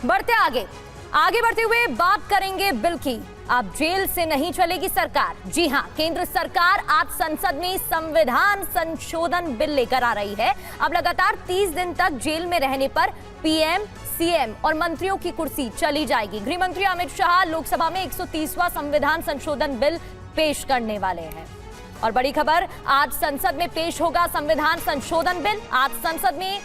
बढ़ते आगे बढ़ते हुए बात करेंगे बिल की। अब जेल से नहीं चलेगी सरकार। जी हां, केंद्र सरकार आज संसद में संविधान संशोधन बिल लेकर आ रही है। अब लगातार 30 दिन तक जेल में रहने पर पीएम, सीएम और मंत्रियों की कुर्सी चली जाएगी। गृह मंत्री अमित शाह लोकसभा में 130वां संविधान संशोधन बिल पेश करने वाले हैं। और बड़ी खबर, आज संसद में पेश होगा संविधान संशोधन बिल। आज संसद में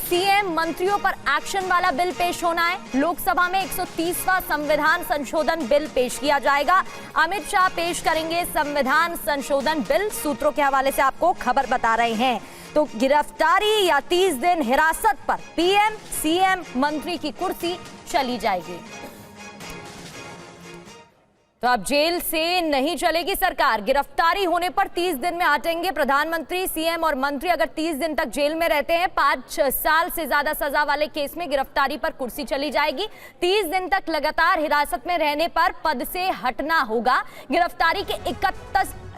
सीएम मंत्रियों पर एक्शन वाला बिल पेश होना है। लोकसभा में 130वां संविधान संशोधन बिल पेश किया जाएगा। अमित शाह पेश करेंगे संविधान संशोधन बिल। सूत्रों के हवाले से आपको खबर बता रहे हैं। तो गिरफ्तारी या 30 दिन हिरासत पर पीएम, सीएम, मंत्री की कुर्सी चली जाएगी। तो अब जेल से नहीं चलेगी सरकार। गिरफ्तारी होने पर 30 दिन में हटेंगे प्रधानमंत्री, सीएम और मंत्री। अगर 30 दिन तक जेल में रहते हैं, 5 साल से ज्यादा सजा वाले केस में गिरफ्तारी पर कुर्सी चली जाएगी। 30 दिन तक लगातार हिरासत में रहने पर पद से हटना होगा। गिरफ्तारी के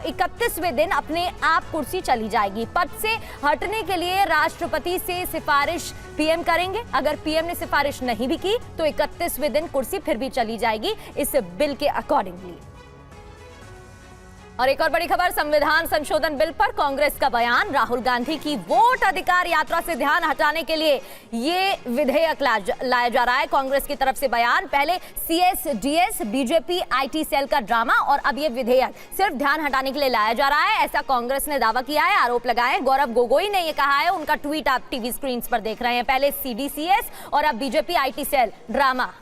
31वें दिन अपने आप कुर्सी चली जाएगी। पद से हटने के लिए राष्ट्रपति से सिफारिश पीएम करेंगे। अगर पीएम ने सिफारिश नहीं भी की तो 31वें दिन कुर्सी फिर भी चली जाएगी इस बिल के अकॉर्डिंगली। और एक और बड़ी खबर, संविधान संशोधन बिल पर कांग्रेस का बयान। राहुल गांधी की वोट अधिकार यात्रा से ध्यान हटाने के लिए ये विधेयक लाया जा रहा है। कांग्रेस की तरफ से बयान, पहले सीएस-डीएस बीजेपी आईटी सेल का ड्रामा और अब ये विधेयक सिर्फ ध्यान हटाने के लिए लाया जा रहा है, ऐसा कांग्रेस ने दावा किया है, आरोप लगाए। गौरव गोगोई ने यह कहा है, उनका ट्वीट आप टीवी स्क्रीन पर देख रहे हैं। पहले सीडीसीएस और अब बीजेपी आईटी सेल ड्रामा।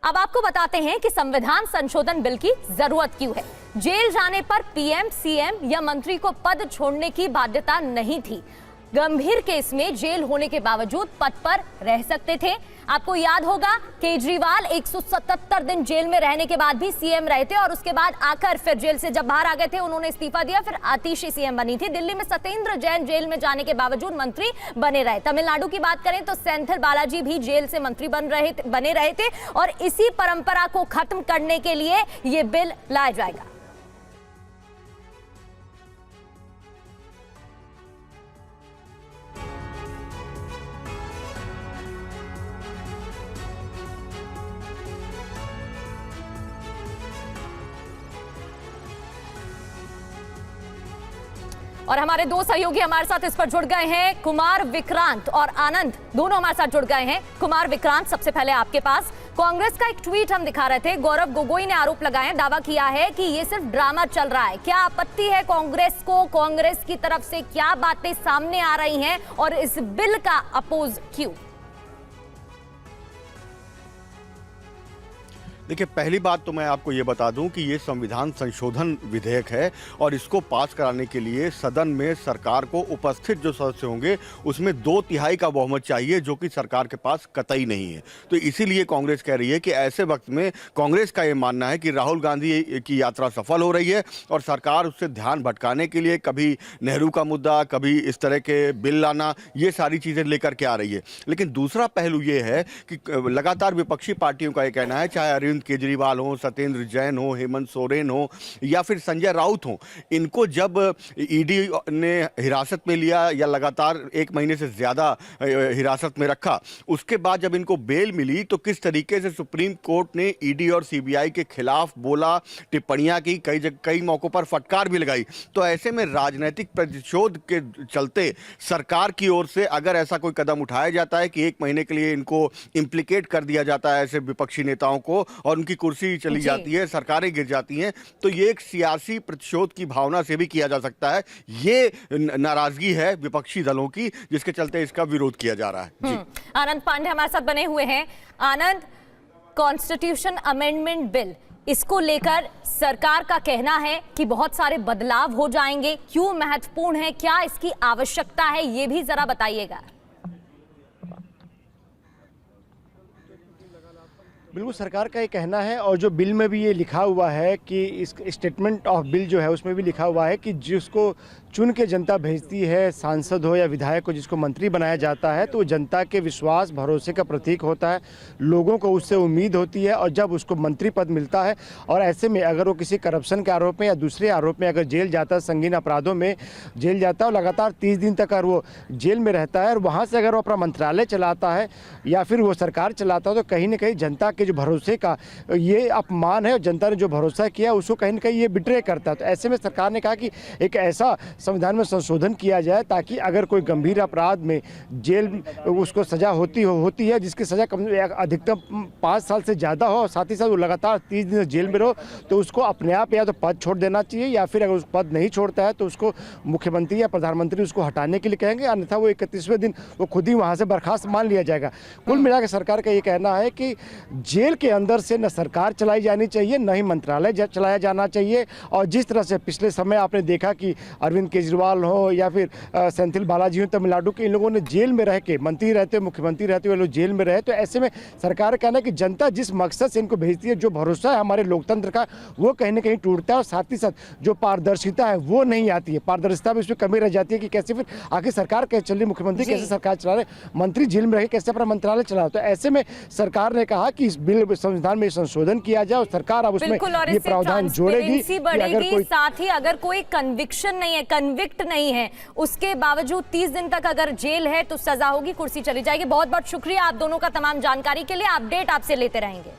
अब आपको बताते हैं कि संविधान संशोधन बिल की जरूरत क्यों है। जेल जाने पर पीएम, सीएम या मंत्री को पद छोड़ने की बाध्यता नहीं थी। गंभीर केस में जेल होने के बावजूद पद पर रह सकते थे। आपको याद होगा, केजरीवाल 177 दिन जेल में रहने के बाद भी सीएम रहे थे और उसके बाद आकर फिर जेल से जब बाहर आ गए थे, उन्होंने इस्तीफा दिया, फिर आतिशी सीएम बनी थी। दिल्ली में सत्येंद्र जैन जेल में जाने के बावजूद मंत्री बने रहे। तमिलनाडु की बात करें तो सेंथिल बालाजी भी जेल से मंत्री बने रहे थे और इसी परंपरा को खत्म करने के लिए यह बिल लाया जाएगा। और हमारे दो सहयोगी हमारे साथ इस पर जुड़ गए हैं, कुमार विक्रांत और आनंद, दोनों हमारे साथ जुड़ गए हैं। कुमार विक्रांत, सबसे पहले आपके पास, कांग्रेस का एक ट्वीट हम दिखा रहे थे। गौरव गोगोई ने आरोप लगाए, दावा किया है कि ये सिर्फ ड्रामा चल रहा है। क्या आपत्ति है कांग्रेस को? कांग्रेस की तरफ से क्या बातें सामने आ रही हैं और इस बिल का अपोज क्यों? देखिए, पहली बात तो मैं आपको ये बता दूं कि ये संविधान संशोधन विधेयक है और इसको पास कराने के लिए सदन में सरकार को उपस्थित जो सदस्य होंगे उसमें 2/3 का बहुमत चाहिए, जो कि सरकार के पास कतई नहीं है। तो इसीलिए कांग्रेस कह रही है कि ऐसे वक्त में कांग्रेस का ये मानना है कि राहुल गांधी की यात्रा सफल हो रही है और सरकार उससे ध्यान भटकाने के लिए कभी नेहरू का मुद्दा, कभी इस तरह के बिल लाना, ये सारी चीज़ें लेकर के आ रही है। लेकिन दूसरा पहलू ये है कि लगातार विपक्षी पार्टियों का ये कहना है, चाहे अरविंद केजरीवाल हो, सत्येंद्र जैन हो, हेमंत सोरेन हो या फिर संजय राउत हो, इनको जब ईडी ने हिरासत में लिया या लगातार 1 महीने से ज़्यादा हिरासत में रखा, उसके बाद जब इनको बेल मिली तो किस तरीके से सुप्रीम कोर्ट ने ईडी और सीबीआई के खिलाफ बोला, टिप्पणियां की, कई मौकों पर फटकार भी लगाई। तो ऐसे में राजनीतिक प्रतिशोध के चलते सरकार की ओर से अगर ऐसा कोई कदम उठाया जाता है कि 1 महीने के लिए इनको इम्प्लीकेट कर दिया जाता है ऐसे विपक्षी नेताओं को और उनकी कुर्सी चली जाती है, सरकारें गिर जाती हैं, तो ये एक सियासी प्रतिशोध की भावना से भी किया जा सकता है। ये नाराजगी है विपक्षी दलों की, जिसके चलते इसका विरोध किया जा रहा है। जी। आनंद पांडे हमारे साथ बने हुए हैं। आनंद, कॉन्स्टिट्यूशन अमेंडमेंट बिल, इसको लेकर सरकार का कहना है कि बहुत सारे बदलाव हो जाएंगे। क्यों महत्वपूर्ण है, क्या इसकी आवश्यकता है, ये भी जरा बताइएगा। बिल्कुल, सरकार का ये कहना है और जो बिल में भी ये लिखा हुआ है कि इस स्टेटमेंट ऑफ बिल जो है उसमें भी लिखा हुआ है कि जिसको चुन के जनता भेजती है, सांसद हो या विधायक को जिसको मंत्री बनाया जाता है, तो जनता के विश्वास भरोसे का प्रतीक होता है। लोगों को उससे उम्मीद होती है और जब उसको मंत्री पद मिलता है और ऐसे में अगर वो किसी करप्शन के आरोप में या दूसरे आरोप में अगर जेल जाता है, संगीन अपराधों में जेल जाता है और लगातार 30 दिन तक अगर वो जेल में रहता है और वहाँ से अगर वो अपना मंत्रालय चलाता है या फिर वो सरकार चलाता है, तो कहीं ना कहीं जनता के जो भरोसे का ये अपमान है और जनता ने जो भरोसा किया उसको कहीं ना कहीं ये बिट्रे करता है। तो ऐसे में सरकार ने कहा कि एक ऐसा संविधान में संशोधन किया जाए ताकि अगर कोई गंभीर अपराध में जेल उसको सजा होती है जिसकी सजा अधिकतम 5 साल से ज़्यादा हो और साथ ही साथ वो लगातार 30 दिन जेल में रहो, तो उसको अपने आप या तो पद छोड़ देना चाहिए या फिर अगर उस पद नहीं छोड़ता है तो उसको मुख्यमंत्री या प्रधानमंत्री उसको हटाने के लिए कहेंगे, अन्यथा वो 31वें दिन वो खुद ही वहाँ से बर्खास्त मान लिया जाएगा। कुल मिलाकर सरकार का ये कहना है कि जेल के अंदर से न सरकार चलाई जानी चाहिए न ही मंत्रालय चलाया जाना चाहिए। और जिस तरह से पिछले समय आपने देखा कि अरविंद केजरीवाल हो या फिर सेंथिल बालाजी हो तमिलनाडु के, इन लोगों ने जेल में रह के मंत्री रहते हुए मुख्यमंत्री रहते हुए लोग जेल में रहे। तो ऐसे में सरकार का कहना है कि जनता जिस मकसद से इनको भेजती है, जो भरोसा है हमारे लोकतंत्र का, वो कहीं ना कहीं टूटता है और साथ ही साथ जो पारदर्शिता है वो नहीं आती है। पारदर्शिता में इसमें कमी रह जाती है कि कैसे फिर आखिर सरकार कैसे चल रही, मुख्यमंत्री कैसे सरकार चला रहे, मंत्री जेल में रहे कैसे अपना मंत्रालय चला। तो ऐसे में सरकार ने कहा कि इस बिल संविधान में संशोधन किया जाए और सरकार अब उसमें ये प्रावधान जोड़ेगी। बढ़ेगी, साथ ही अगर कोई कन्विक्शन नहीं है, कन्विक्ट नहीं है, उसके बावजूद 30 दिन तक अगर जेल है तो सजा होगी, कुर्सी चली जाएगी। बहुत बहुत शुक्रिया आप दोनों का तमाम जानकारी के लिए, अपडेट आपसे लेते रहेंगे।